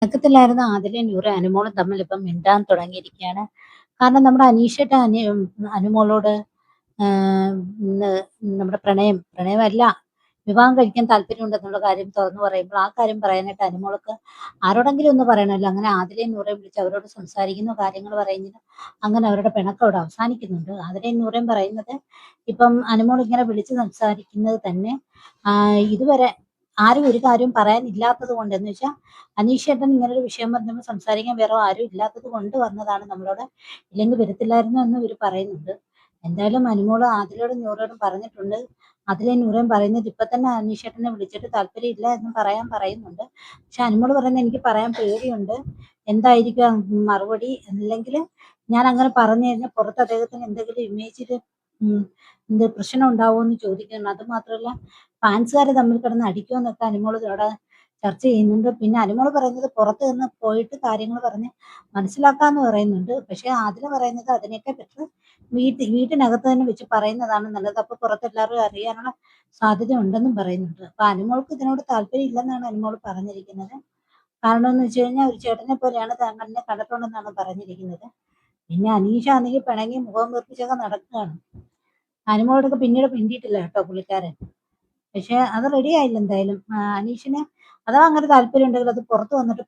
പിണക്കത്തിലായിരുന്ന ആദിലയും നൂറും അനുമോളും തമ്മിൽ ഇപ്പം മിണ്ടാൻ തുടങ്ങിയിരിക്കുകയാണ്. കാരണം നമ്മുടെ അനീഷയുടെ അനുമോളോട് ഇന്ന് നമ്മുടെ പ്രണയമല്ല, വിവാഹം കഴിക്കാൻ താല്പര്യമുണ്ടെന്നുള്ള കാര്യം തുറന്നു പറയുമ്പോൾ ആ കാര്യം പറയാനായിട്ട് അനുമോൾക്ക് ആരോടെങ്കിലും ഒന്ന് പറയണമല്ലോ. അങ്ങനെ ആദിലയും നൂറേയും വിളിച്ച് അവരോട് സംസാരിക്കുന്നു, കാര്യങ്ങൾ പറയുന്നത്. അങ്ങനെ അവരുടെ പിണക്കം അവിടെ അവസാനിക്കുന്നുണ്ട്. ആദിലയും നൂറേയും പറയുന്നത് ഇപ്പം അനുമോൾ ഇങ്ങനെ വിളിച്ച് സംസാരിക്കുന്നത് തന്നെ ഇതുവരെ ആരും ഒരു കാര്യവും പറയാനില്ലാത്തത് കൊണ്ട്, എന്ന് വെച്ചാൽ അനീഷേട്ടൻ ഇങ്ങനൊരു വിഷയം പറഞ്ഞപ്പോൾ സംസാരിക്കാൻ വേറെ ആരും ഇല്ലാത്തത് കൊണ്ട് വന്നതാണ് നമ്മളോട്, ഇല്ലെങ്കിൽ വരത്തില്ലായിരുന്നു എന്ന് ഇവർ പറയുന്നുണ്ട്. എന്തായാലും അനുമോള് ആദിലയോടും നൂറോടും പറഞ്ഞിട്ടുണ്ട്. ആദിലയും നൂറയും പറയുന്നത് ഇപ്പൊ തന്നെ അനീഷേട്ടനെ വിളിച്ചിട്ട് താല്പര്യമില്ല എന്ന് പറയുന്നുണ്ട്. പക്ഷെ അനുമോള് പറയുന്നത് എനിക്ക് പറയാൻ പേടിയുണ്ട്, എന്തായിരിക്കും മറുപടി, അല്ലെങ്കിൽ ഞാൻ അങ്ങനെ പറഞ്ഞു കഴിഞ്ഞാൽ പുറത്ത് അദ്ദേഹത്തിന് എന്തെങ്കിലും ഇമേജിൽ എന്ത് പ്രശ്നം ഉണ്ടാവുമോ എന്ന് ചോദിക്കുന്നു. അത് മാത്രമല്ല, ഫാൻസുകാർ തമ്മിൽ കിടന്ന് അടിക്കുമെന്നൊക്കെ അനുമോള് ഇവിടെ ചർച്ച ചെയ്യുന്നുണ്ട്. പിന്നെ അനുമോള് പറയുന്നത് പുറത്ത് നിന്ന് പോയിട്ട് കാര്യങ്ങൾ പറഞ്ഞ് മനസ്സിലാക്കാന്ന് പറയുന്നുണ്ട്. പക്ഷെ ആദില പറയുന്നത് അതിനൊക്കെ ബെറ്റർ വീട്ടിനകത്ത് തന്നെ വെച്ച് പറയുന്നതാണ് നല്ലത്. അപ്പൊ പുറത്ത് എല്ലാവരും അറിയാനുള്ള സാധ്യത ഉണ്ടെന്നും പറയുന്നുണ്ട്. അപ്പൊ അനുമോൾക്ക് ഇതിനോട് താല്പര്യം ഇല്ലെന്നാണ് അനുമോള് പറഞ്ഞിരിക്കുന്നത്. കാരണം എന്ന് വെച്ച് കഴിഞ്ഞാൽ ഒരു ചേട്ടനെ പോലെയാണ് തന്നെ കണ്ടിട്ടുണ്ടെന്നാണ് പറഞ്ഞിരിക്കുന്നത്. പിന്നെ അനീഷ ആണെങ്കിൽ പിണങ്ങി മുഖം വീർപ്പിച്ചൊക്കെ നടക്കുകയാണ്. അനുമോളോടൊക്കെ പിന്നീട് മിണ്ടിയിട്ടില്ല കേട്ടോ പുള്ളിക്കാരൻ. പക്ഷെ അത് റെഡി ആയില്ല എന്തായാലും. അനീഷിന് അഥവാ അങ്ങനെ താല്പര്യം ഉണ്ടെങ്കിൽ അത് പുറത്ത് വന്നിട്ട്